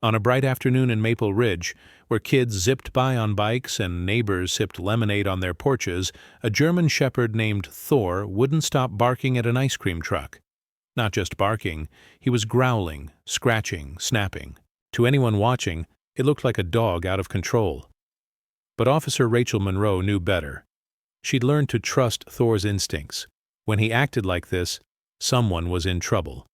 On a bright afternoon in Maple Ridge, where kids zipped by on bikes and neighbors sipped lemonade on their porches, a German shepherd named Thor wouldn't stop barking at an ice cream truck. Not just barking, he was growling, scratching, snapping. To anyone watching, it looked like a dog out of control. But Officer Rachel Monroe knew better. She'd learned to trust Thor's instincts. When he acted like this, someone was in trouble.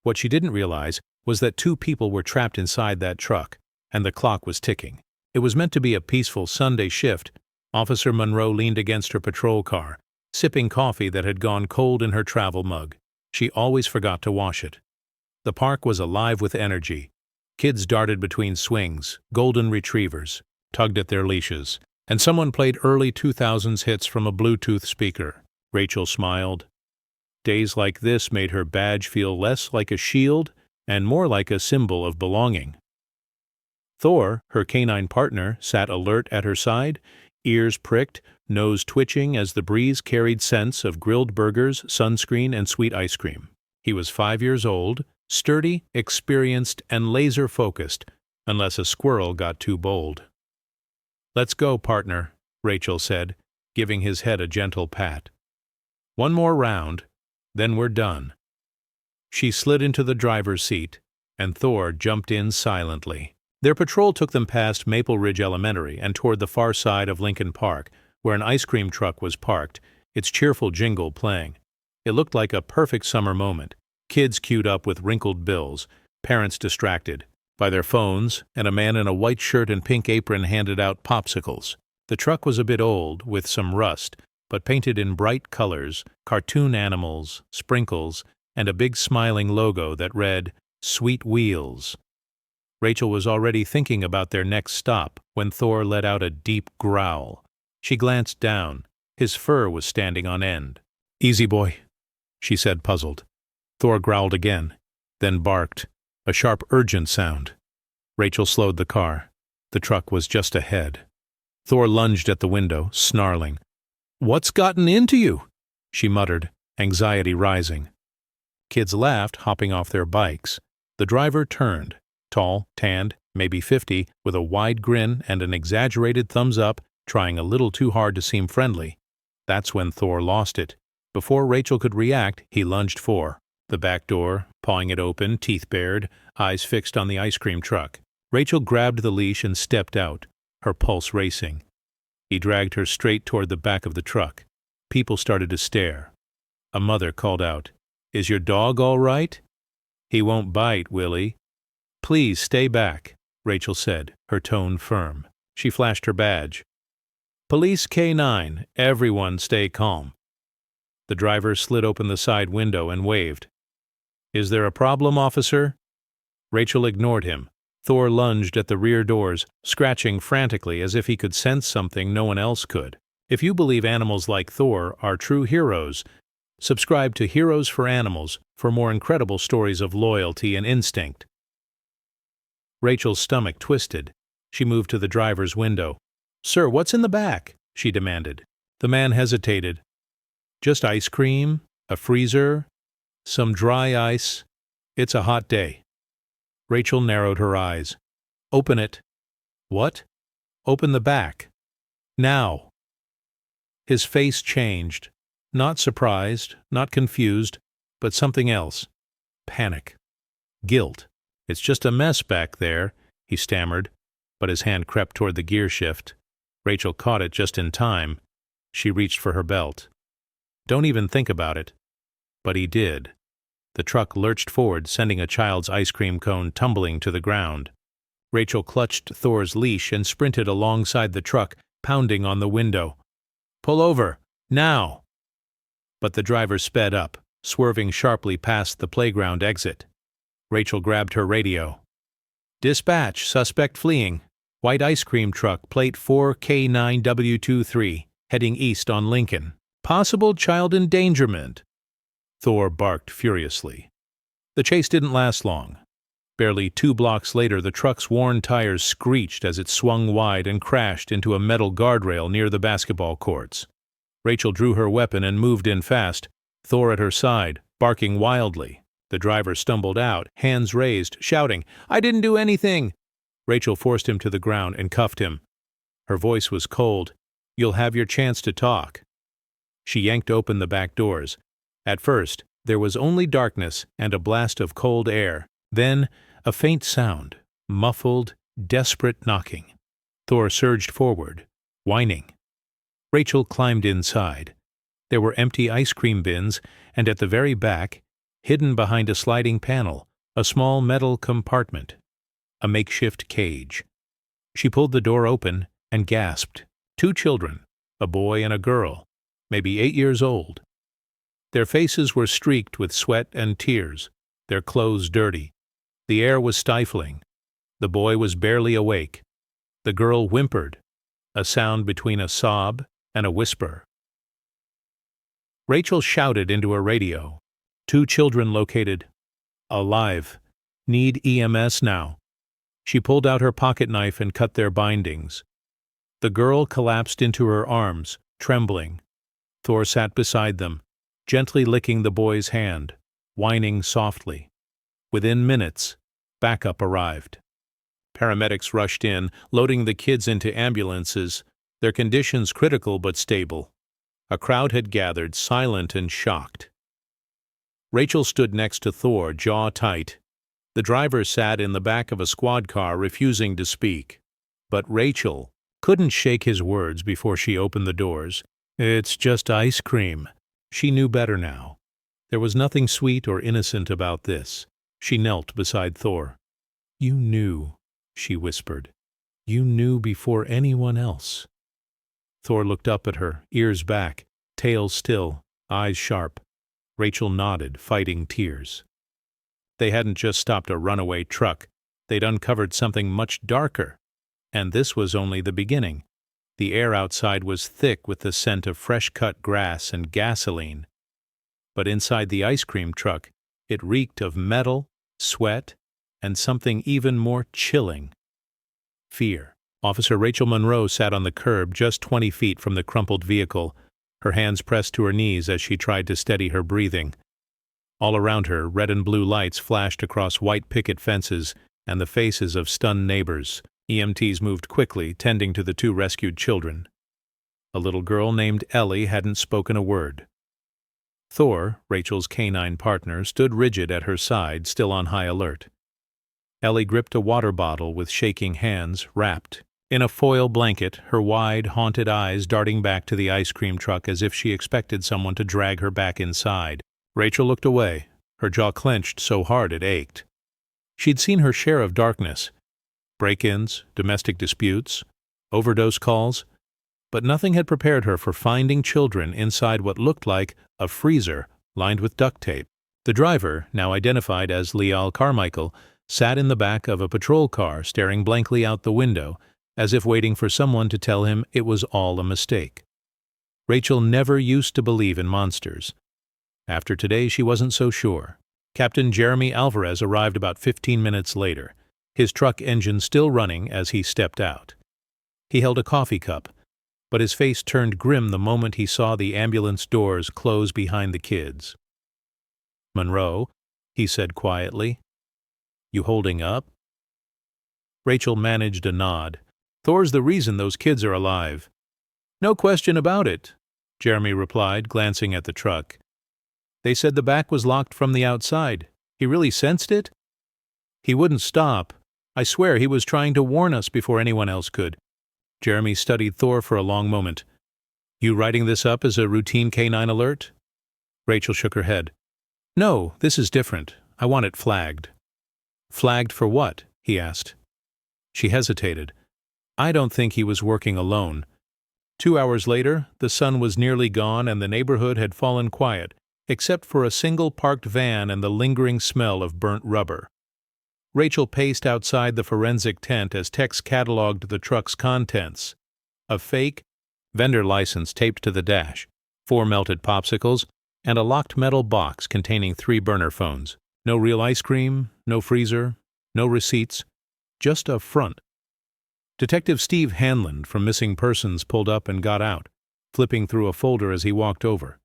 What she didn't realize was that 2 people were trapped inside that truck, and the clock was ticking. It was meant to be a peaceful Sunday shift. Officer Monroe leaned against her patrol car, sipping coffee that had gone cold in her travel mug. She always forgot to wash it. The park was alive with energy. Kids darted between swings, golden retrievers, tugged at their leashes, and someone played early 2000s hits from a Bluetooth speaker. Rachel smiled. Days like this made her badge feel less like a shield and more like a symbol of belonging. Thor, her canine partner, sat alert at her side, ears pricked, nose twitching as the breeze carried scents of grilled burgers, sunscreen, and sweet ice cream. He was 5 years old, sturdy, experienced, and laser-focused, unless a squirrel got too bold. "Let's go, partner," Rachel said, giving his head a gentle pat. "One more round, then we're done." She slid into the driver's seat, and Thor jumped in silently. Their patrol took them past Maple Ridge Elementary and toward the far side of Lincoln Park, where an ice cream truck was parked, its cheerful jingle playing. It looked like a perfect summer moment. Kids queued up with wrinkled bills, parents distracted by their phones, and a man in a white shirt and pink apron handed out popsicles. The truck was a bit old, with some rust, but painted in bright colors, cartoon animals, sprinkles, and a big smiling logo that read, "Sweet Wheels." Rachel was already thinking about their next stop when Thor let out a deep growl. She glanced down. His fur was standing on end. "Easy, boy," she said, puzzled. Thor growled again, then barked, a sharp, urgent sound. Rachel slowed the car. The truck was just ahead. Thor lunged at the window, snarling. "What's gotten into you?" she muttered, anxiety rising. Kids laughed, hopping off their bikes. The driver turned, tall, tanned, maybe 50, with a wide grin and an exaggerated thumbs up, trying a little too hard to seem friendly. That's when Thor lost it. Before Rachel could react, he lunged for the back door, pawing it open, teeth bared, eyes fixed on the ice cream truck. Rachel grabbed the leash and stepped out, her pulse racing. He dragged her straight toward the back of the truck. People started to stare. A mother called out, "Is your dog all right?" "He won't bite, will he?" "Please stay back," Rachel said, her tone firm. She flashed her badge. "Police K9, everyone stay calm." The driver slid open the side window and waved. "Is there a problem, officer?" Rachel ignored him. Thor lunged at the rear doors, scratching frantically as if he could sense something no one else could. If you believe animals like Thor are true heroes, subscribe to Heroes for Animals for more incredible stories of loyalty and instinct. Rachel's stomach twisted. She moved to the driver's window. "Sir, what's in the back?" she demanded. The man hesitated. "Just ice cream, a freezer, some dry ice. It's a hot day." Rachel narrowed her eyes. "Open it." "What?" "Open the back. Now." His face changed. Not surprised, not confused, but something else. Panic. Guilt. "It's just a mess back there," he stammered, but his hand crept toward the gear shift. Rachel caught it just in time. She reached for her belt. "Don't even think about it." But he did. The truck lurched forward, sending a child's ice cream cone tumbling to the ground. Rachel clutched Thor's leash and sprinted alongside the truck, pounding on the window. "Pull over! Now!" But the driver sped up, swerving sharply past the playground exit. Rachel grabbed her radio. "Dispatch, suspect fleeing. White ice cream truck, plate 4K9W23, heading east on Lincoln. Possible child endangerment." Thor barked furiously. The chase didn't last long. Barely 2 blocks later, the truck's worn tires screeched as it swung wide and crashed into a metal guardrail near the basketball courts. Rachel drew her weapon and moved in fast, Thor at her side, barking wildly. The driver stumbled out, hands raised, shouting, "I didn't do anything!" Rachel forced him to the ground and cuffed him. Her voice was cold. "You'll have your chance to talk." She yanked open the back doors. At first, there was only darkness and a blast of cold air. Then, a faint sound, muffled, desperate knocking. Thor surged forward, whining. Rachel climbed inside. There were empty ice cream bins, and at the very back, hidden behind a sliding panel, a small metal compartment, a makeshift cage. She pulled the door open and gasped. 2 children, a boy and a girl, maybe 8 years old. Their faces were streaked with sweat and tears, their clothes dirty. The air was stifling. The boy was barely awake. The girl whimpered, a sound between a sob and a whisper. Rachel shouted into a radio. 2 children located. Alive. Need EMS now. She pulled out her pocket knife and cut their bindings. The girl collapsed into her arms, trembling. Thor sat beside them, gently licking the boy's hand, whining softly. Within minutes, backup arrived. Paramedics rushed in, loading the kids into ambulances, their conditions critical but stable. A crowd had gathered, silent and shocked. Rachel stood next to Thor, jaw tight. The driver sat in the back of a squad car, refusing to speak. But Rachel couldn't shake his words before she opened the doors. "It's just ice cream." She knew better now. There was nothing sweet or innocent about this. She knelt beside Thor. "You knew," she whispered. "You knew before anyone else." Thor looked up at her, ears back, tail still, eyes sharp. Rachel nodded, fighting tears. They hadn't just stopped a runaway truck. They'd uncovered something much darker. And this was only the beginning. The air outside was thick with the scent of fresh-cut grass and gasoline. But inside the ice cream truck, it reeked of metal, sweat, and something even more chilling. Fear. Officer Rachel Monroe sat on the curb just 20 feet from the crumpled vehicle, her hands pressed to her knees as she tried to steady her breathing. All around her, red and blue lights flashed across white picket fences and the faces of stunned neighbors. EMTs moved quickly, tending to the 2 rescued children. A little girl named Ellie hadn't spoken a word. Thor, Rachel's canine partner, stood rigid at her side, still on high alert. Ellie gripped a water bottle with shaking hands, wrapped in a foil blanket, her wide, haunted eyes darting back to the ice cream truck as if she expected someone to drag her back inside. Rachel looked away, her jaw clenched so hard it ached. She'd seen her share of darkness. Break-ins, domestic disputes, overdose calls, but nothing had prepared her for finding children inside what looked like a freezer lined with duct tape. The driver, now identified as Leal Carmichael, sat in the back of a patrol car, staring blankly out the window, as if waiting for someone to tell him it was all a mistake. Rachel never used to believe in monsters. After today, she wasn't so sure. Captain Jeremy Alvarez arrived about 15 minutes later, his truck engine still running as he stepped out. He held a coffee cup, but his face turned grim the moment he saw the ambulance doors close behind the kids. "Monroe," he said quietly, "you holding up?" Rachel managed a nod. "Thor's the reason those kids are alive." "No question about it," Jeremy replied, glancing at the truck. "They said the back was locked from the outside. He really sensed it?" "He wouldn't stop. I swear he was trying to warn us before anyone else could." Jeremy studied Thor for a long moment. "You writing this up as a routine canine alert?" Rachel shook her head. "No, this is different. I want it flagged." "Flagged for what?" he asked. She hesitated. I don't think he was working alone. 2 hours later, the sun was nearly gone and the neighborhood had fallen quiet, except for a single parked van and the lingering smell of burnt rubber. Rachel paced outside the forensic tent as Tex cataloged the truck's contents. A fake vendor license taped to the dash, 4 melted popsicles, and a locked metal box containing 3 burner phones. No real ice cream, no freezer, no receipts, just a front. Detective Steve Hanlon from Missing Persons pulled up and got out, flipping through a folder as he walked over.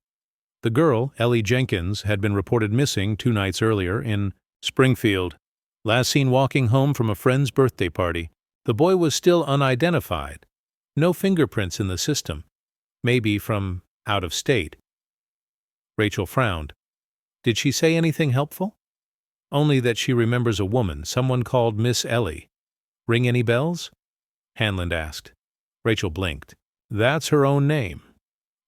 The girl, Ellie Jenkins, had been reported missing 2 nights earlier in Springfield. Last seen walking home from a friend's birthday party. The boy was still unidentified. No fingerprints in the system. Maybe from out of state. Rachel frowned. Did she say anything helpful? Only that she remembers a woman, someone called Miss Ellie. Ring any bells? Hanlon asked. Rachel blinked. That's her own name.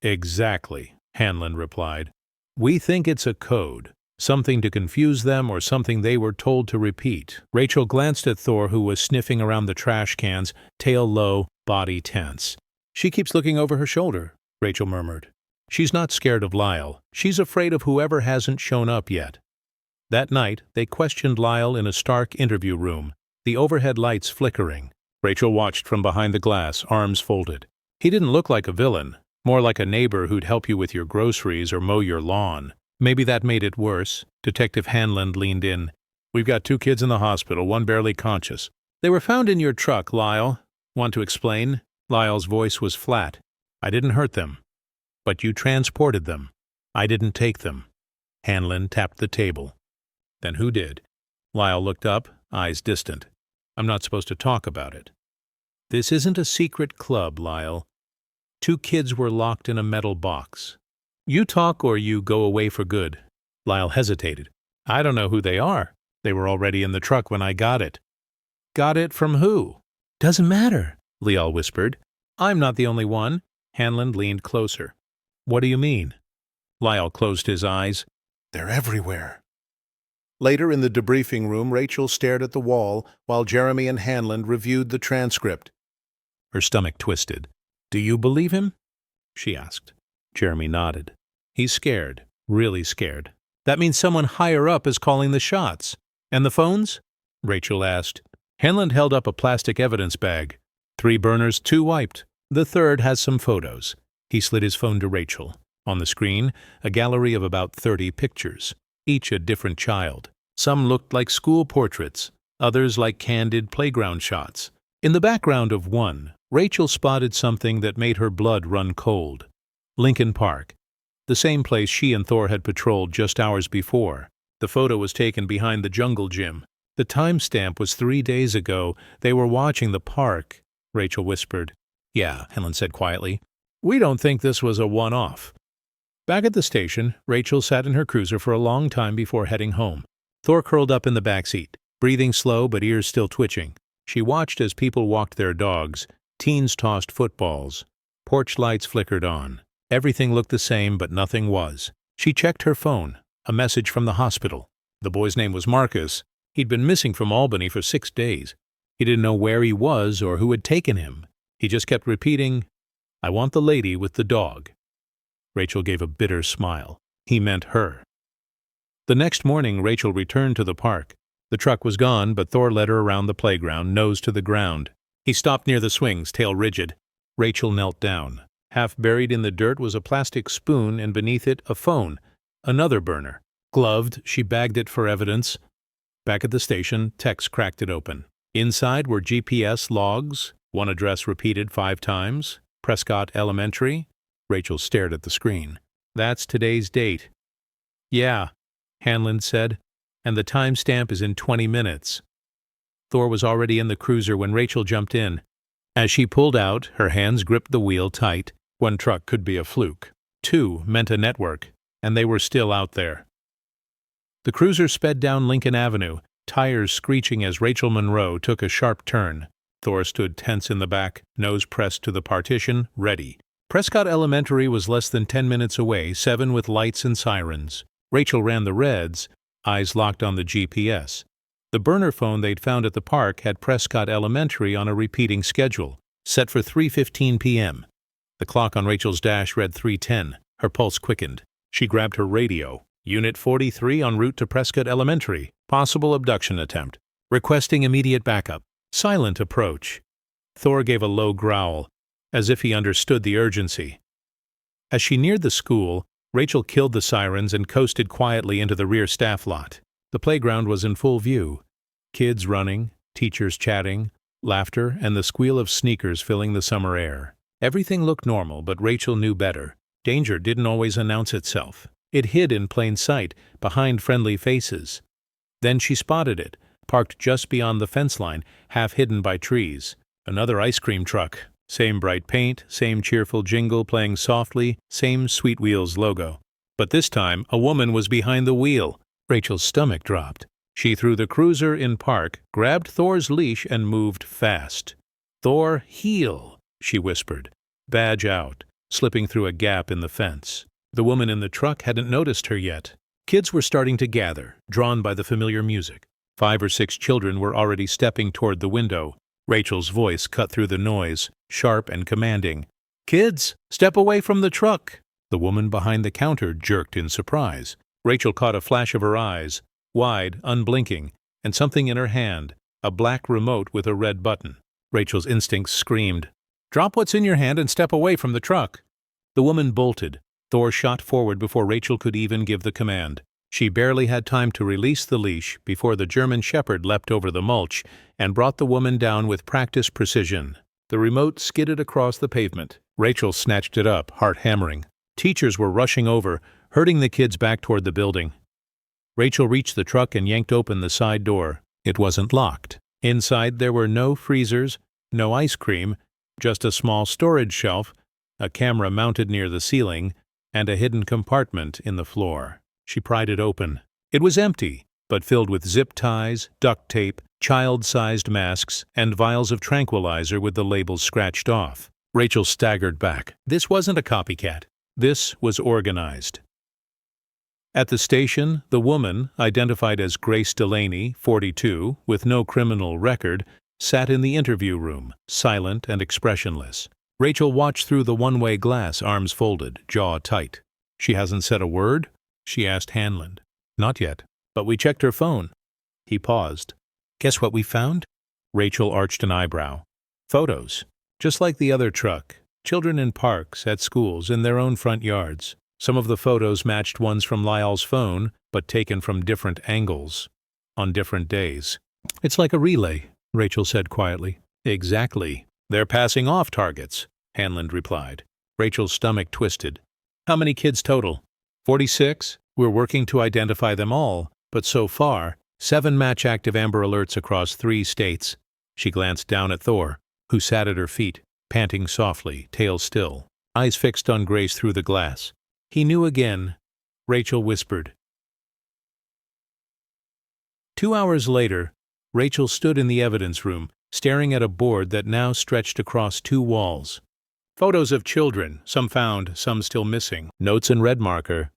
Exactly, Hanlon replied. We think it's a code. Something to confuse them or something they were told to repeat. Rachel glanced at Thor, who was sniffing around the trash cans, tail low, body tense. She keeps looking over her shoulder, Rachel murmured. She's not scared of Lyle. She's afraid of whoever hasn't shown up yet. That night, they questioned Lyle in a stark interview room, the overhead lights flickering. Rachel watched from behind the glass, arms folded. He didn't look like a villain, more like a neighbor who'd help you with your groceries or mow your lawn. Maybe that made it worse. Detective Hanlon leaned in. We've got 2 kids in the hospital, one barely conscious. They were found in your truck, Lyle. Want to explain? Lyle's voice was flat. I didn't hurt them. But you transported them. I didn't take them. Hanlon tapped the table. Then who did? Lyle looked up, eyes distant. I'm not supposed to talk about it. This isn't a secret club, Lyle. 2 kids were locked in a metal box. You talk or you go away for good. Lyle hesitated. I don't know who they are. They were already in the truck when I got it. Got it from who? Doesn't matter, Lyle whispered. I'm not the only one. Hanlon leaned closer. What do you mean? Lyle closed his eyes. They're everywhere. Later in the debriefing room, Rachel stared at the wall while Jeremy and Hanlon reviewed the transcript. Her stomach twisted. Do you believe him? She asked. Jeremy nodded. He's scared, really scared. That means someone higher up is calling the shots. And the phones? Rachel asked. Hanlon held up a plastic evidence bag. 3 burners, 2 wiped. The 3rd has some photos. He slid his phone to Rachel. On the screen, a gallery of about 30 pictures, each a different child. Some looked like school portraits, others like candid playground shots. In the background of one, Rachel spotted something that made her blood run cold. Lincoln Park, the same place she and Thor had patrolled just hours before. The photo was taken behind the jungle gym. The timestamp was 3 days ago. They were watching the park, Rachel whispered. Yeah, Helen said quietly. We don't think this was a one-off. Back at the station, Rachel sat in her cruiser for a long time before heading home. Thor curled up in the back seat, breathing slow but ears still twitching. She watched as people walked their dogs, teens tossed footballs. Porch lights flickered on. Everything looked the same, but nothing was. She checked her phone. A message from the hospital. The boy's name was Marcus. He'd been missing from Albany for 6 days. He didn't know where he was or who had taken him. He just kept repeating, I want the lady with the dog. Rachel gave a bitter smile. He meant her. The next morning, Rachel returned to the park. The truck was gone, but Thor led her around the playground, nose to the ground. He stopped near the swings, tail rigid. Rachel knelt down. Half buried in the dirt was a plastic spoon, and beneath it a phone, another burner. Gloved, she bagged it for evidence. Back at the station, Tex cracked it open. Inside were GPS logs, one address repeated 5 times, Prescott Elementary. Rachel stared at the screen. That's today's date. Yeah, Hanlon said, and the timestamp is in 20 minutes. Thor was already in the cruiser when Rachel jumped in. As she pulled out, her hands gripped the wheel tight. 1 truck could be a fluke. 2 meant a network, and they were still out there. The cruiser sped down Lincoln Avenue, tires screeching as Rachel Monroe took a sharp turn. Thor stood tense in the back, nose pressed to the partition, ready. Prescott Elementary was less than 10 minutes away, 7 with lights and sirens. Rachel ran the reds, eyes locked on the GPS. The burner phone they'd found at the park had Prescott Elementary on a repeating schedule, set for 3:15 p.m. The clock on Rachel's dash read 3:10. Her pulse quickened. She grabbed her radio. Unit 43 en route to Prescott Elementary. Possible abduction attempt. Requesting immediate backup. Silent approach. Thor gave a low growl, as if he understood the urgency. As she neared the school, Rachel killed the sirens and coasted quietly into the rear staff lot. The playground was in full view. Kids running, teachers chatting, laughter, and the squeal of sneakers filling the summer air. Everything looked normal, but Rachel knew better. Danger didn't always announce itself. It hid in plain sight, behind friendly faces. Then she spotted it, parked just beyond the fence line, half hidden by trees. Another ice cream truck. Same bright paint, same cheerful jingle playing softly, same Sweet Wheels logo. But this time, a woman was behind the wheel. Rachel's stomach dropped. She threw the cruiser in park, grabbed Thor's leash, and moved fast. "Thor, heel," she whispered. Badge out, slipping through a gap in the fence. The woman in the truck hadn't noticed her yet. Kids were starting to gather, drawn by the familiar music. 5 or 6 children were already stepping toward the window. Rachel's voice cut through the noise, sharp and commanding. "Kids, step away from the truck!" The woman behind the counter jerked in surprise. Rachel caught a flash of her eyes, wide, unblinking, and something in her hand, a black remote with a red button. Rachel's instincts screamed, "Drop what's in your hand and step away from the truck." The woman bolted. Thor shot forward before Rachel could even give the command. She barely had time to release the leash before the German Shepherd leapt over the mulch and brought the woman down with practiced precision. The remote skidded across the pavement. Rachel snatched it up, heart hammering. Teachers were rushing over, herding the kids back toward the building. Rachel reached the truck and yanked open the side door. It wasn't locked. Inside there were no freezers, no ice cream, just a small storage shelf, a camera mounted near the ceiling, and a hidden compartment in the floor. She pried it open. It was empty, but filled with zip ties, duct tape, child-sized masks, and vials of tranquilizer with the labels scratched off. Rachel staggered back. This wasn't a copycat. This was organized. At the station, the woman, identified as Grace Delaney, 42, with no criminal record, sat in the interview room, silent and expressionless. Rachel watched through the one-way glass, arms folded, jaw tight. "She hasn't said a word?" she asked Hanlon. "Not yet, but we checked her phone." He paused. "Guess what we found?" Rachel arched an eyebrow. "Photos. Just like the other truck. Children in parks, at schools, in their own front yards. Some of the photos matched ones from Lyle's phone, but taken from different angles, on different days." "It's like a relay," Rachel said quietly. "Exactly. They're passing off targets," Hanlon replied. Rachel's stomach twisted. "How many kids total?" 46. We're working to identify them all, but so far, 7 match-active Amber Alerts across 3 states. She glanced down at Thor, who sat at her feet, panting softly, tail still, eyes fixed on Grace through the glass. He knew again. Rachel whispered. 2 hours later, Rachel stood in the evidence room, staring at a board that now stretched across 2 walls. Photos of children, some found, some still missing. Notes in red marker.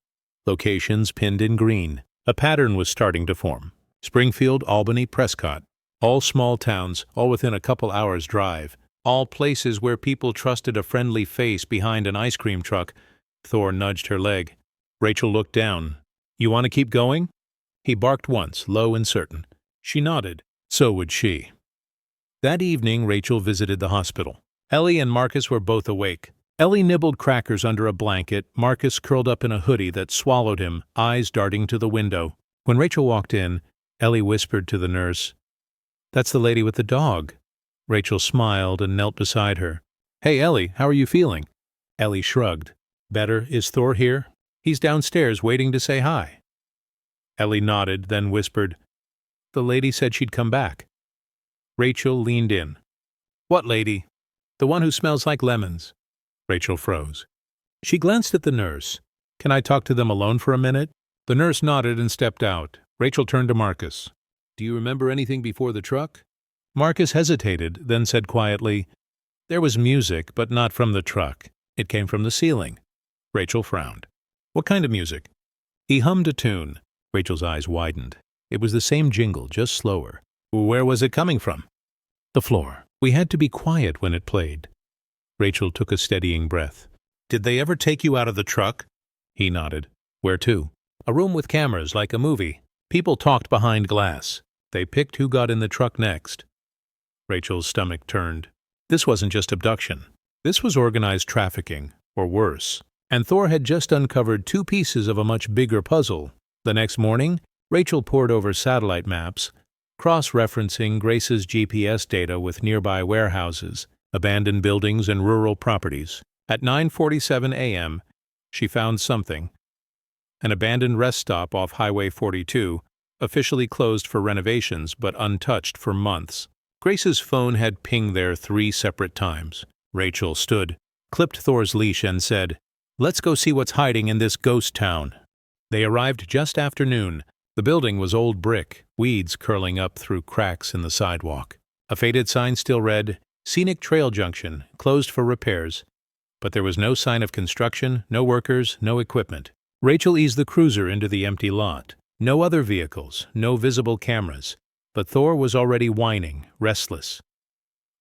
Locations pinned in green. A pattern was starting to form. Springfield, Albany, Prescott. All small towns, all within a couple hours' drive. All places where people trusted a friendly face behind an ice cream truck. Thor nudged her leg. Rachel looked down. "You want to keep going?" He barked once, low and certain. She nodded. So would she. That evening, Rachel visited the hospital. Ellie and Marcus were both awake. Ellie nibbled crackers under a blanket, Marcus curled up in a hoodie that swallowed him, eyes darting to the window. When Rachel walked in, Ellie whispered to the nurse, "That's the lady with the dog." Rachel smiled and knelt beside her. "Hey, Ellie, how are you feeling?" Ellie shrugged. "Better. Is Thor here?" "He's downstairs waiting to say hi." Ellie nodded, then whispered, "The lady said she'd come back." Rachel leaned in. "What lady?" "The one who smells like lemons." Rachel froze. She glanced at the nurse. "Can I talk to them alone for a minute?" The nurse nodded and stepped out. Rachel turned to Marcus. "Do you remember anything before the truck?" Marcus hesitated, then said quietly, "There was music, but not from the truck. It came from the ceiling." Rachel frowned. "What kind of music?" He hummed a tune. Rachel's eyes widened. It was the same jingle, just slower. "Where was it coming from?" "The floor. We had to be quiet when it played." Rachel took a steadying breath. "Did they ever take you out of the truck?" He nodded. "Where to?" "A room with cameras, like a movie. People talked behind glass. They picked who got in the truck next." Rachel's stomach turned. This wasn't just abduction. This was organized trafficking, or worse. And Thor had just uncovered 2 pieces of a much bigger puzzle. The next morning, Rachel pored over satellite maps, cross-referencing Grace's GPS data with nearby warehouses, abandoned buildings, and rural properties. At 9:47 a.m., She found something. An abandoned rest stop off Highway 42, officially closed for renovations but untouched for months. Grace's phone had pinged there 3 separate times. Rachel stood, clipped Thor's leash, and said, "Let's go see what's hiding in this ghost town." They arrived just after noon. The building was old brick, weeds curling up through cracks in the sidewalk. A faded sign still read, "Scenic Trail Junction, closed for repairs." But there was no sign of construction, no workers, no equipment. Rachel eased the cruiser into the empty lot. No other vehicles, no visible cameras. But Thor was already whining, restless.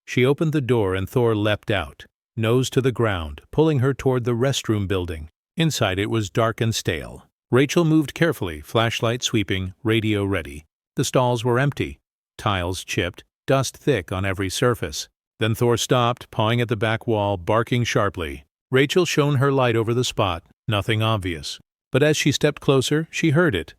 She opened the door and Thor leapt out, nose to the ground, pulling her toward the restroom building. Inside it was dark and stale. Rachel moved carefully, flashlight sweeping, radio ready. The stalls were empty, tiles chipped, dust thick on every surface. Then Thor stopped, pawing at the back wall, barking sharply. Rachel shone her light over the spot, nothing obvious. But as she stepped closer, she heard it.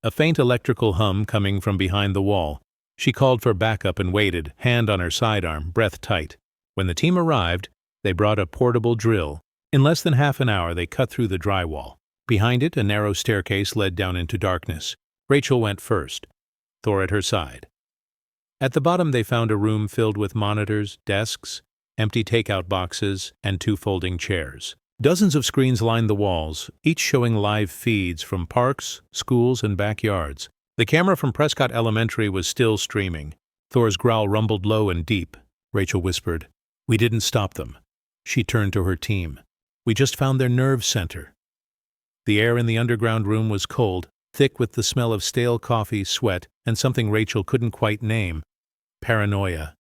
A faint electrical hum coming from behind the wall. She called for backup and waited, hand on her sidearm, breath tight. When the team arrived, they brought a portable drill. In less than half an hour, they cut through the drywall. Behind it, a narrow staircase led down into darkness. Rachel went first, Thor at her side. At the bottom, they found a room filled with monitors, desks, empty takeout boxes, and 2 folding chairs. Dozens of screens lined the walls, each showing live feeds from parks, schools, and backyards. The camera from Prescott Elementary was still streaming. Thor's growl rumbled low and deep. Rachel whispered, "We didn't stop them." She turned to her team. "We just found their nerve center." The air in the underground room was cold, thick with the smell of stale coffee, sweat, and something Rachel couldn't quite name. Paranoia.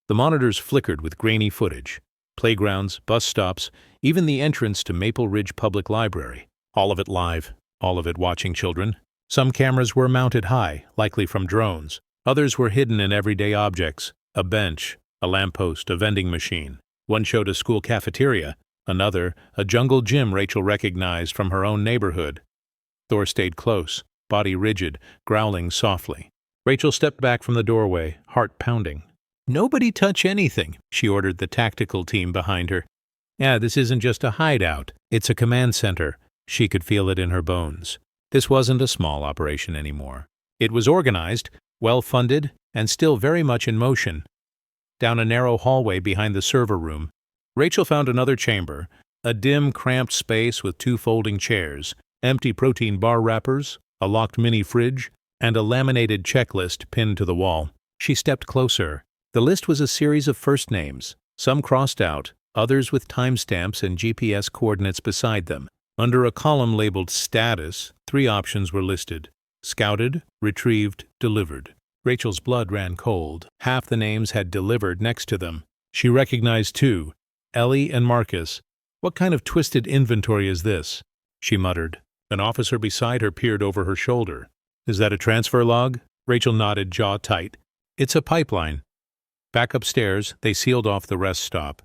The monitors flickered with grainy footage. Playgrounds, bus stops, even the entrance to Maple Ridge Public Library. All of it live, all of it watching children. Some cameras were mounted high, likely from drones. Others were hidden in everyday objects, a bench, a lamppost, a vending machine. One showed a school cafeteria, another, a jungle gym Rachel recognized from her own neighborhood. Thor stayed close, body rigid, growling softly. Rachel stepped back from the doorway, heart pounding. "Nobody touch anything," she ordered the tactical team behind her. This isn't just a hideout. It's a command center." She could feel it in her bones. This wasn't a small operation anymore. It was organized, well-funded, and still very much in motion. Down a narrow hallway behind the server room, Rachel found another chamber, a dim, cramped space with 2 folding chairs, empty protein bar wrappers, a locked mini fridge, and a laminated checklist pinned to the wall. She stepped closer. The list was a series of first names, some crossed out, others with timestamps and GPS coordinates beside them. Under a column labeled Status, 3 options were listed: scouted, retrieved, delivered. Rachel's blood ran cold. Half the names had delivered next to them. She recognized 2, Ellie and Marcus. "What kind of twisted inventory is this?" she muttered. An officer beside her peered over her shoulder. "Is that a transfer log?" Rachel nodded, jaw tight. "It's a pipeline." Back upstairs, they sealed off the rest stop.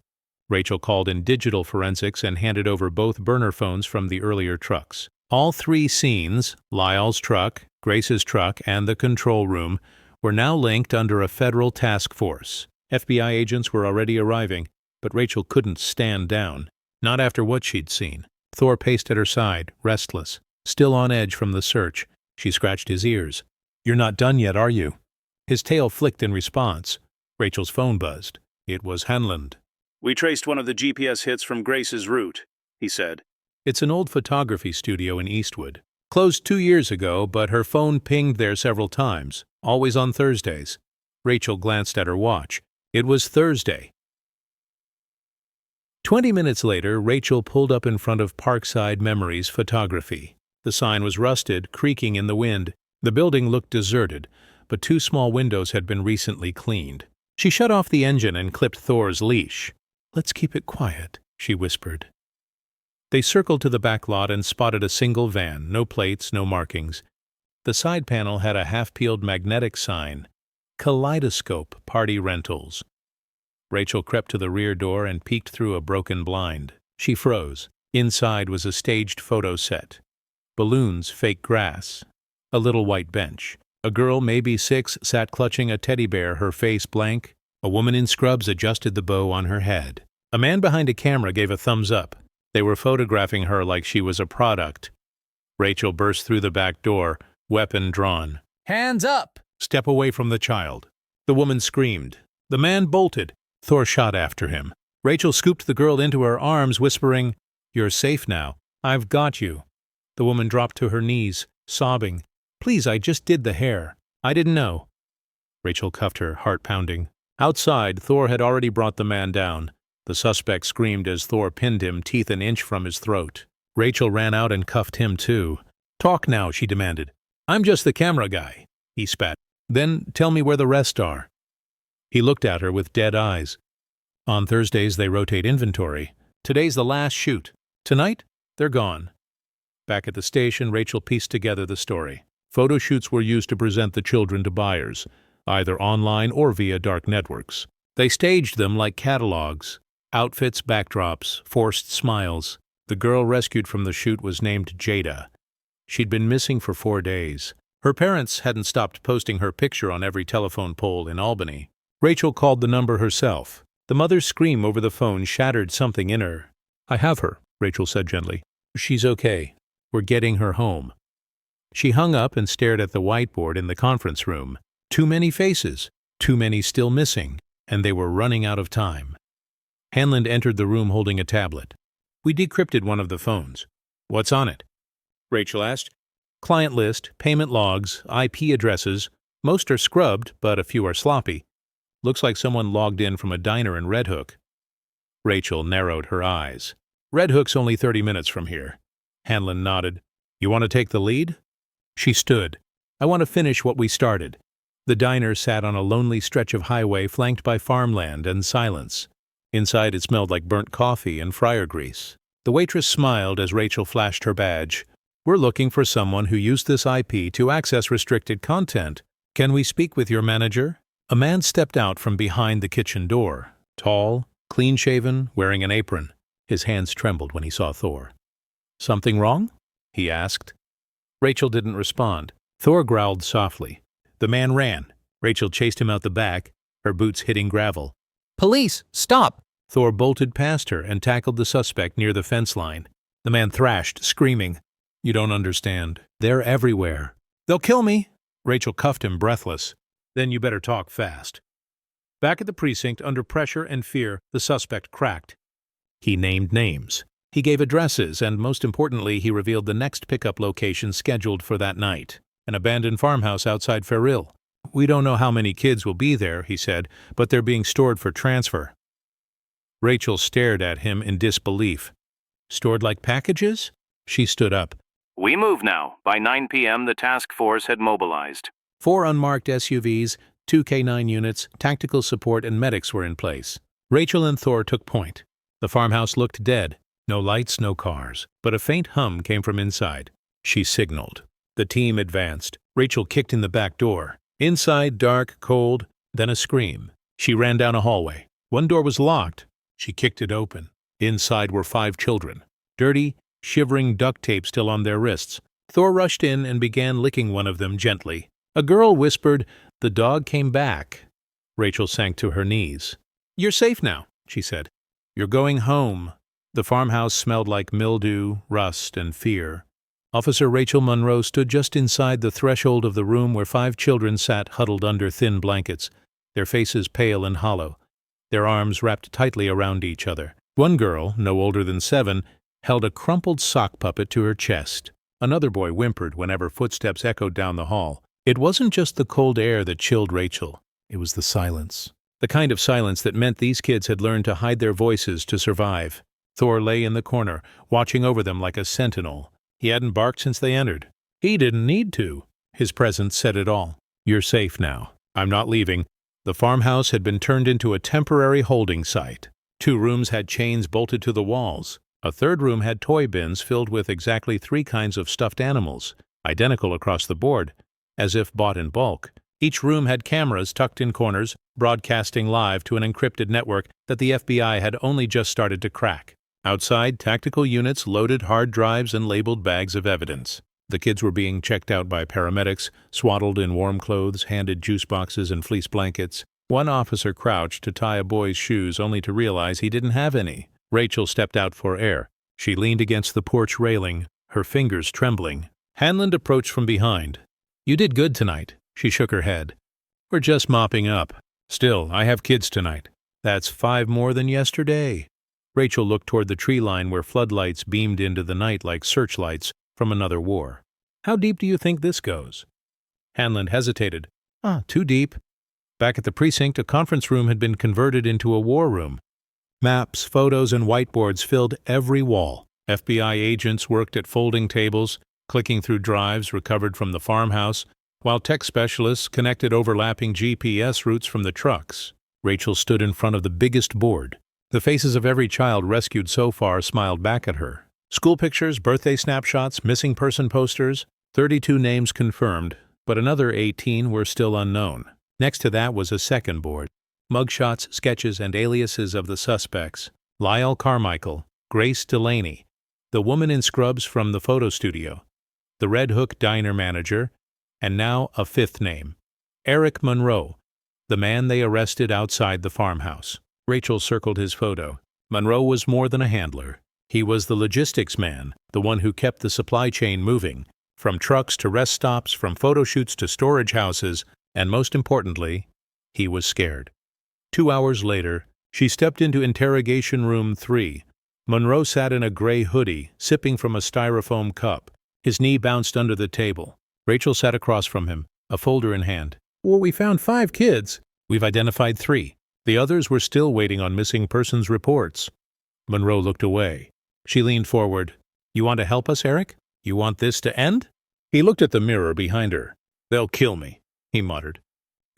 Rachel called in digital forensics and handed over both burner phones from the earlier trucks. All 3 scenes, Lyle's truck, Grace's truck, and the control room, were now linked under a federal task force. FBI agents were already arriving, but Rachel couldn't stand down. Not after what she'd seen. Thor paced at her side, restless, still on edge from the search. She scratched his ears. "You're not done yet, are you?" His tail flicked in response. Rachel's phone buzzed. It was Hanlon. "We traced one of the GPS hits from Grace's route," he said. It's an old photography studio in Eastwood. Closed 2 years ago, but her phone pinged there several times, always on Thursdays. Rachel glanced at her watch. It was Thursday. 20 minutes later, Rachel pulled up in front of Parkside Memories Photography. The sign was rusted, creaking in the wind. The building looked deserted, but 2 small windows had been recently cleaned. She shut off the engine and clipped Thor's leash. "Let's keep it quiet," she whispered. They circled to the back lot and spotted a single van, no plates, no markings. The side panel had a half-peeled magnetic sign, Kaleidoscope Party Rentals. Rachel crept to the rear door and peeked through a broken blind. She froze. Inside was a staged photo set. Balloons, fake grass, a little white bench. A girl, maybe 6, sat clutching a teddy bear, her face blank. A woman in scrubs adjusted the bow on her head. A man behind a camera gave a thumbs up. They were photographing her like she was a product. Rachel burst through the back door, weapon drawn. Hands up! Step away from the child. The woman screamed. The man bolted. Thor shot after him. Rachel scooped the girl into her arms, whispering, "You're safe now. I've got you." The woman dropped to her knees, sobbing. "Please, I just did the hair. I didn't know." Rachel cuffed her, heart pounding. Outside, Thor had already brought the man down. The suspect screamed as Thor pinned him, teeth an inch from his throat. Rachel ran out and cuffed him too. "Talk now," she demanded. "I'm just the camera guy," he spat. "Then tell me where the rest are." He looked at her with dead eyes. On Thursdays they rotate inventory. Today's the last shoot. Tonight, they're gone. Back at the station, Rachel pieced together the story. Photo shoots were used to present the children to buyers, either online or via dark networks. They staged them like catalogs. Outfits, backdrops, forced smiles. The girl rescued from the shoot was named Jada. She'd been missing for 4 days. Her parents hadn't stopped posting her picture on every telephone pole in Albany. Rachel called the number herself. The mother's scream over the phone shattered something in her. "I have her," Rachel said gently. "She's okay. We're getting her home." She hung up and stared at the whiteboard in the conference room. Too many faces, too many still missing, and they were running out of time. Hanlon entered the room holding a tablet. "We decrypted one of the phones." "What's on it?" Rachel asked. "Client list, payment logs, IP addresses. Most are scrubbed, but a few are sloppy. Looks like someone logged in from a diner in Red Hook." Rachel narrowed her eyes. "Red Hook's only 30 minutes from here." Hanlon nodded. "You want to take the lead?" She stood. "I want to finish what we started." The diner sat on a lonely stretch of highway flanked by farmland and silence. Inside it smelled like burnt coffee and fryer grease. The waitress smiled as Rachel flashed her badge. "We're looking for someone who used this IP to access restricted content. Can we speak with your manager?" A man stepped out from behind the kitchen door. Tall, clean-shaven, wearing an apron. His hands trembled when he saw Thor. "Something wrong?" he asked. Rachel didn't respond. Thor growled softly. The man ran. Rachel chased him out the back, her boots hitting gravel. Police, stop! Thor bolted past her and tackled the suspect near the fence line. The man thrashed, screaming, "You don't understand. They're everywhere. They'll kill me!" Rachel cuffed him, breathless. "Then you better talk fast." Back at the precinct, under pressure and fear, the suspect cracked. He named names. He gave addresses, and most importantly, he revealed the next pickup location scheduled for that night, an abandoned farmhouse outside Ferril. "We don't know how many kids will be there," he said, "but they're being stored for transfer." Rachel stared at him in disbelief. "Stored like packages?" She stood up. We move now. By 9 p.m., the task force had mobilized. 4 unmarked SUVs, 2 K9 units, tactical support, and medics were in place. Rachel and Thor took point. The farmhouse looked dead. No lights, no cars, but a faint hum came from inside. She signaled. The team advanced. Rachel kicked in the back door. Inside, dark, cold, then a scream. She ran down a hallway. One door was locked. She kicked it open. Inside were 5 children. Dirty, shivering duct tape still on their wrists. Thor rushed in and began licking one of them gently. A girl whispered, "The dog came back." Rachel sank to her knees. "You're safe now," she said. "You're going home." The farmhouse smelled like mildew, rust, and fear. Officer Rachel Monroe stood just inside the threshold of the room where 5 children sat huddled under thin blankets, their faces pale and hollow, their arms wrapped tightly around each other. One girl, no older than 7, held a crumpled sock puppet to her chest. Another boy whimpered whenever footsteps echoed down the hall. It wasn't just the cold air that chilled Rachel. It was the silence. The kind of silence that meant these kids had learned to hide their voices to survive. Thor lay in the corner, watching over them like a sentinel. He hadn't barked since they entered. He didn't need to. His presence said it all. "You're safe now. I'm not leaving." The farmhouse had been turned into a temporary holding site. 2 rooms had chains bolted to the walls. A 3rd room had toy bins filled with exactly 3 kinds of stuffed animals, identical across the board, as if bought in bulk. Each room had cameras tucked in corners, broadcasting live to an encrypted network that the FBI had only just started to crack. Outside, tactical units loaded hard drives and labeled bags of evidence. The kids were being checked out by paramedics, swaddled in warm clothes, handed juice boxes and fleece blankets. One officer crouched to tie a boy's shoes only to realize he didn't have any. Rachel stepped out for air. She leaned against the porch railing, her fingers trembling. Hanlon approached from behind. "You did good tonight." She shook her head. "We're just mopping up. Still, I have kids tonight. That's 5 more than yesterday." Rachel looked toward the tree line where floodlights beamed into the night like searchlights from another war. "How deep do you think this goes?" Hanlon hesitated. Too deep." Back at the precinct, a conference room had been converted into a war room. Maps, photos, and whiteboards filled every wall. FBI agents worked at folding tables, clicking through drives recovered from the farmhouse, while tech specialists connected overlapping GPS routes from the trucks. Rachel stood in front of the biggest board. The faces of every child rescued so far smiled back at her. School pictures, birthday snapshots, missing person posters, 32 names confirmed, but another 18 were still unknown. Next to that was a second board. Mugshots, sketches, and aliases of the suspects. Lyle Carmichael, Grace Delaney, the woman in scrubs from the photo studio, the Red Hook diner manager, and now a fifth name, Eric Monroe, the man they arrested outside the farmhouse. Rachel circled his photo. Monroe was more than a handler. He was the logistics man, the one who kept the supply chain moving, from trucks to rest stops, from photo shoots to storage houses, and most importantly, he was scared. 2 hours later, she stepped into Interrogation Room 3. Monroe sat in a gray hoodie, sipping from a styrofoam cup. His knee bounced under the table. Rachel sat across from him, a folder in hand. "Well, we found 5 kids. We've identified 3. The others were still waiting on missing persons reports." Monroe looked away. She leaned forward. "You want to help us, Eric? You want this to end?" He looked at the mirror behind her. "They'll kill me," he muttered.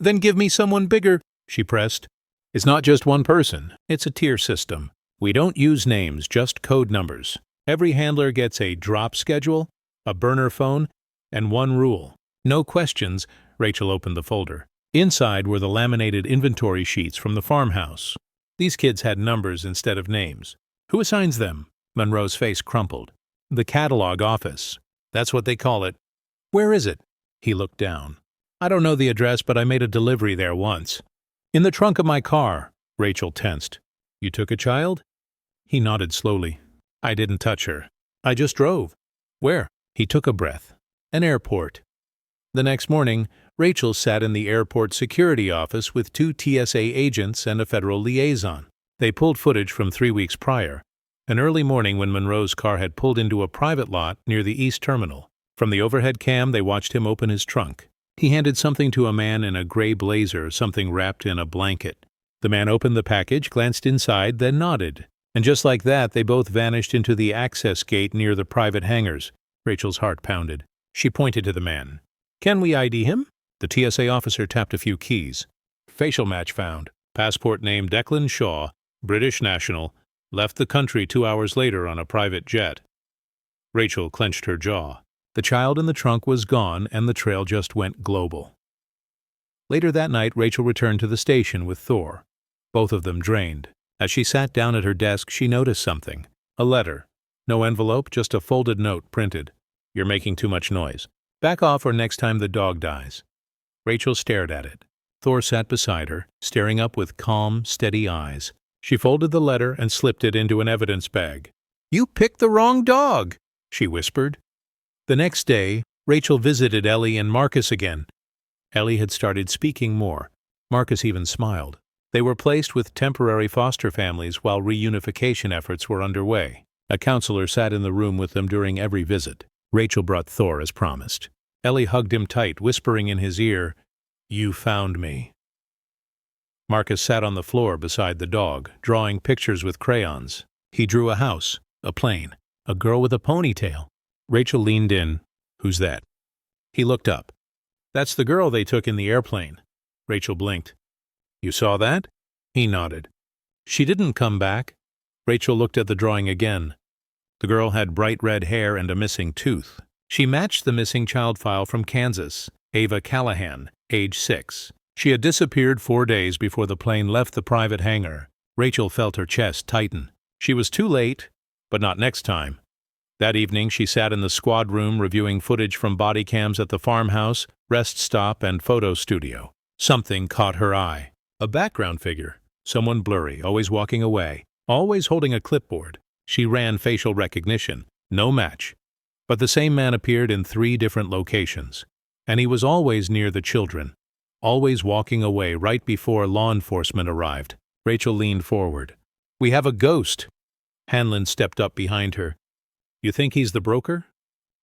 "Then give me someone bigger," she pressed. "It's not just one person. It's a tier system. We don't use names, just code numbers. Every handler gets a drop schedule, a burner phone, and one rule. No questions." Rachel opened the folder. Inside were the laminated inventory sheets from the farmhouse. These kids had numbers instead of names. "Who assigns them?" Monroe's face crumpled. "The catalog office. That's what they call it." "Where is it?" He looked down. "I don't know the address, but I made a delivery there once." "In the trunk of my car." Rachel tensed. "You took a child?" He nodded slowly. "I didn't touch her. I just drove." "Where?" He took a breath. "An airport." The next morning, Rachel sat in the airport security office with 2 TSA agents and a federal liaison. They pulled footage from 3 weeks prior, an early morning when Monroe's car had pulled into a private lot near the East Terminal. From the overhead cam, they watched him open his trunk. He handed something to a man in a gray blazer, something wrapped in a blanket. The man opened the package, glanced inside, then nodded. And just like that, they both vanished into the access gate near the private hangars. Rachel's heart pounded. She pointed to the man. "Can we ID him?" The TSA officer tapped a few keys. "Facial match found. Passport name Declan Shaw, British national. Left the country 2 hours later on a private jet." Rachel clenched her jaw. The child in the trunk was gone, and the trail just went global. Later that night, Rachel returned to the station with Thor. Both of them drained. As she sat down at her desk, she noticed something. A letter. No envelope, just a folded note printed. "You're making too much noise. Back off or next time the dog dies." Rachel stared at it. Thor sat beside her, staring up with calm, steady eyes. She folded the letter and slipped it into an evidence bag. "You picked the wrong dog," she whispered. The next day, Rachel visited Ellie and Marcus again. Ellie had started speaking more. Marcus even smiled. They were placed with temporary foster families while reunification efforts were underway. A counselor sat in the room with them during every visit. Rachel brought Thor as promised. Ellie hugged him tight, whispering in his ear, "You found me." Marcus sat on the floor beside the dog, drawing pictures with crayons. He drew a house, a plane, a girl with a ponytail. Rachel leaned in. "Who's that?" He looked up. "That's the girl they took in the airplane." Rachel blinked. "You saw that?" He nodded. "She didn't come back." Rachel looked at the drawing again. The girl had bright red hair and a missing tooth. She matched the missing child file from Kansas, Ava Callahan, age 6. She had disappeared 4 days before the plane left the private hangar. Rachel felt her chest tighten. She was too late, but not next time. That evening, she sat in the squad room reviewing footage from body cams at the farmhouse, rest stop, and photo studio. Something caught her eye. A background figure, someone blurry, always walking away, always holding a clipboard. She ran facial recognition. No match. But the same man appeared in 3 different locations. And he was always near the children, always walking away right before law enforcement arrived. Rachel leaned forward. "We have a ghost." Hanlon stepped up behind her. "You think he's the broker?"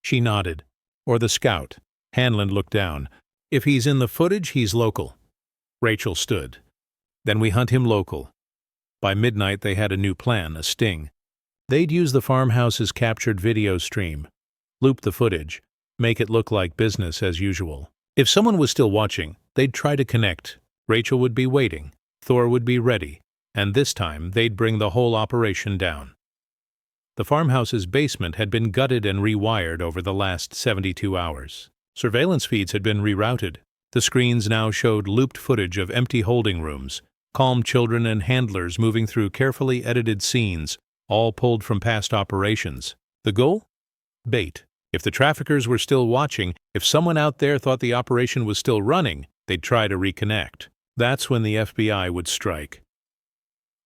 She nodded. "Or the scout." Hanlon looked down. "If he's in the footage, he's local." Rachel stood. "Then we hunt him local." By midnight they had a new plan, a sting. They'd use the farmhouse's captured video stream, loop the footage, make it look like business as usual. If someone was still watching, they'd try to connect. Rachel would be waiting, Thor would be ready, and this time they'd bring the whole operation down. The farmhouse's basement had been gutted and rewired over the last 72 hours. Surveillance feeds had been rerouted. The screens now showed looped footage of empty holding rooms, calm children and handlers moving through carefully edited scenes, all pulled from past operations. The goal? Bait. If the traffickers were still watching, if someone out there thought the operation was still running, they'd try to reconnect. That's when the FBI would strike.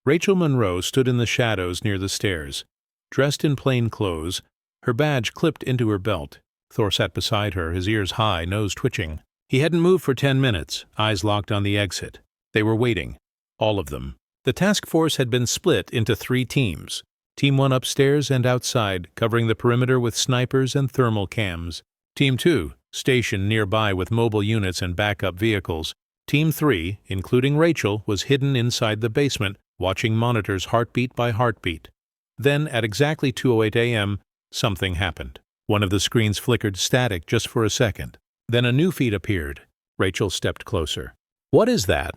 Rachel Monroe stood in the shadows near the stairs, dressed in plain clothes, her badge clipped into her belt. Thor sat beside her, his ears high, nose twitching. He hadn't moved for 10 minutes, eyes locked on the exit. They were waiting. All of them. The task force had been split into 3 teams. Team 1 upstairs and outside, covering the perimeter with snipers and thermal cams. Team 2, stationed nearby with mobile units and backup vehicles. Team 3, including Rachel, was hidden inside the basement, watching monitors heartbeat by heartbeat. Then, at exactly 2:08 a.m., something happened. One of the screens flickered static just for a second. Then a new feed appeared. Rachel stepped closer. "What is that?"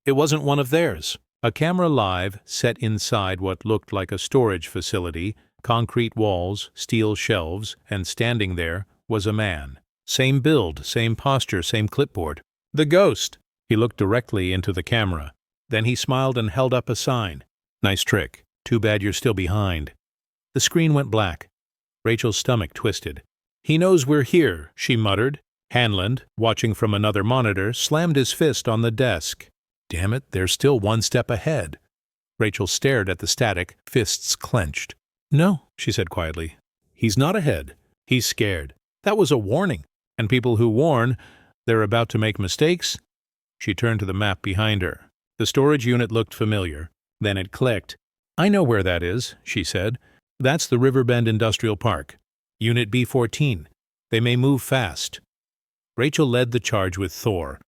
It wasn't one of theirs. A camera live, set inside what looked like a storage facility, concrete walls, steel shelves, and standing there was a man. Same build, same posture, same clipboard. "The ghost!" He looked directly into the camera. Then he smiled and held up a sign. "Nice trick. Too bad you're still behind." The screen went black. Rachel's stomach twisted. "He knows we're here," she muttered. Hanlon, watching from another monitor, slammed his fist on the desk. Damn it, they're still 1 step ahead. Rachel stared at the static, fists clenched. "No," she said quietly. "He's not ahead. He's scared. That was a warning. And people who warn, they're about to make mistakes." She turned to the map behind her. The storage unit looked familiar. Then it clicked. "I know where that is," she said. "That's the Riverbend Industrial Park. Unit B-14. They may move fast." Rachel led the charge with Thor.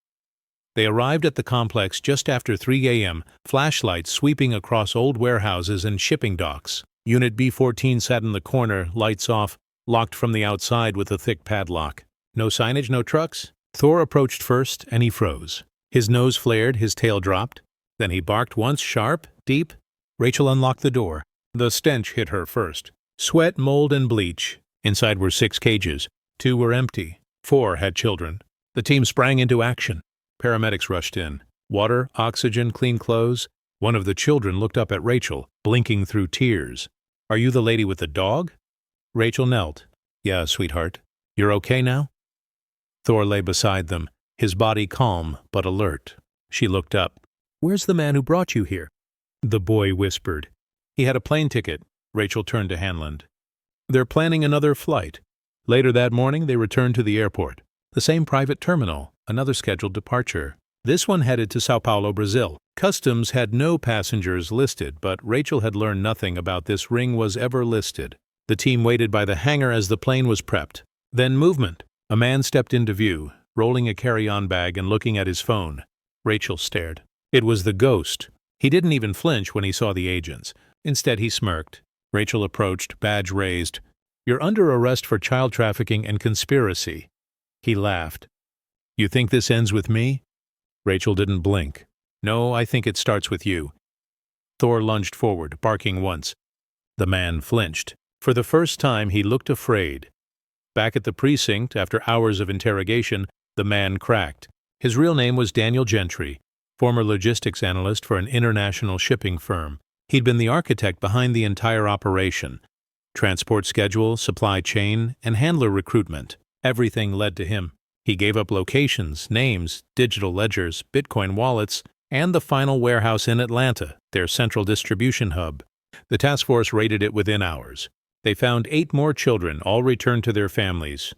They arrived at the complex just after 3 a.m., flashlights sweeping across old warehouses and shipping docks. Unit B-14 sat in the corner, lights off, locked from the outside with a thick padlock. No signage, no trucks? Thor approached first, and he froze. His nose flared, his tail dropped. Then he barked once, sharp, deep. Rachel unlocked the door. The stench hit her first. Sweat, mold, and bleach. Inside were 6 cages. 2 were empty. 4 had children. The team sprang into action. Paramedics rushed in. Water, oxygen, clean clothes. One of the children looked up at Rachel, blinking through tears. "Are you the lady with the dog?" Rachel knelt. "Yeah, sweetheart. You're okay now?" Thor lay beside them, his body calm but alert. She looked up. "Where's the man who brought you here?" The boy whispered. "He had a plane ticket." Rachel turned to Hanlon. "They're planning another flight." Later that morning they returned to the airport. The same private terminal, another scheduled departure. This one headed to Sao Paulo, Brazil. Customs had no passengers listed, but Rachel had learned nothing about this ring was ever listed. The team waited by the hangar as the plane was prepped. Then movement. A man stepped into view, rolling a carry-on bag and looking at his phone. Rachel stared. It was the ghost. He didn't even flinch when he saw the agents. Instead, he smirked. Rachel approached, badge raised. "You're under arrest for child trafficking and conspiracy." He laughed. "You think this ends with me?" Rachel didn't blink. "No, I think it starts with you." Thor lunged forward, barking once. The man flinched. For the first time, he looked afraid. Back at the precinct, after hours of interrogation, the man cracked. His real name was Daniel Gentry, former logistics analyst for an international shipping firm. He'd been the architect behind the entire operation. Transport schedule, supply chain, and handler recruitment. Everything led to him. He gave up locations, names, digital ledgers, Bitcoin wallets, and the final warehouse in Atlanta, their central distribution hub. The task force raided it within hours. They found 8 more children, all returned to their families.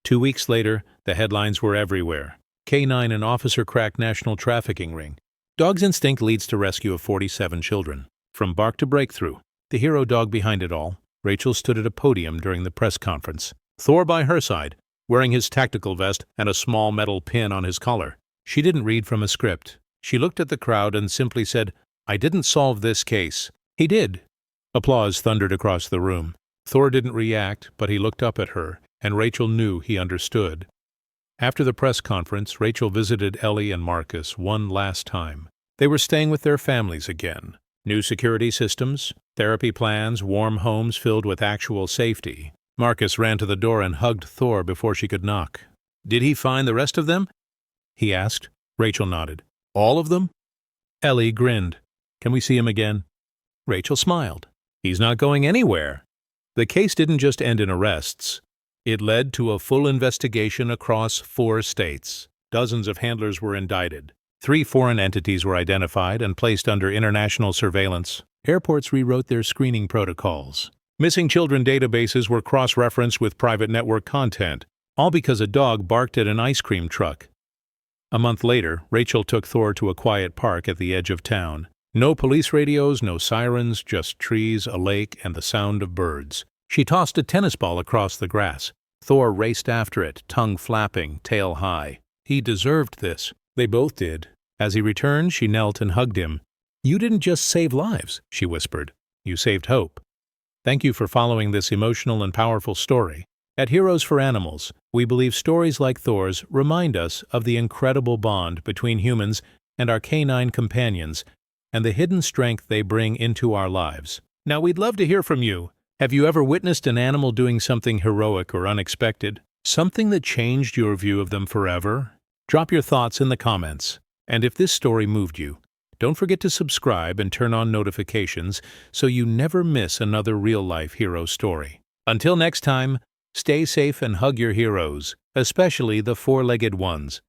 2 weeks later, the headlines were everywhere. K9 and officer crack national trafficking ring. Dog's instinct leads to rescue of 47 children. From bark to breakthrough. The hero dog behind it all. Rachel stood at a podium during the press conference. Thor by her side, wearing his tactical vest and a small metal pin on his collar. She didn't read from a script. She looked at the crowd and simply said, "I didn't solve this case." He did. Applause thundered across the room. Thor didn't react, but he looked up at her, and Rachel knew he understood. After the press conference, Rachel visited Ellie and Marcus one last time. They were staying with their families again. New security systems, therapy plans, warm homes filled with actual safety. Marcus ran to the door and hugged Thor before she could knock. "Did he find the rest of them?" he asked. Rachel nodded. "All of them?" Ellie grinned. "Can we see him again?" Rachel smiled. "He's not going anywhere." The case didn't just end in arrests. It led to a full investigation across 4 states. Dozens of handlers were indicted. 3 foreign entities were identified and placed under international surveillance. Airports rewrote their screening protocols. Missing children databases were cross-referenced with private network content, all because a dog barked at an ice cream truck. A month later, Rachel took Thor to a quiet park at the edge of town. No police radios, no sirens, just trees, a lake, and the sound of birds. She tossed a tennis ball across the grass. Thor raced after it, tongue flapping, tail high. He deserved this. They both did. As he returned, she knelt and hugged him. "You didn't just save lives," she whispered. "You saved hope." Thank you for following this emotional and powerful story. At Heroes for Animals, we believe stories like Thor's remind us of the incredible bond between humans and our canine companions and the hidden strength they bring into our lives. Now, we'd love to hear from you. Have you ever witnessed an animal doing something heroic or unexpected? Something that changed your view of them forever? Drop your thoughts in the comments. And if this story moved you, don't forget to subscribe and turn on notifications so you never miss another real-life hero story. Until next time, stay safe and hug your heroes, especially the 4-legged ones.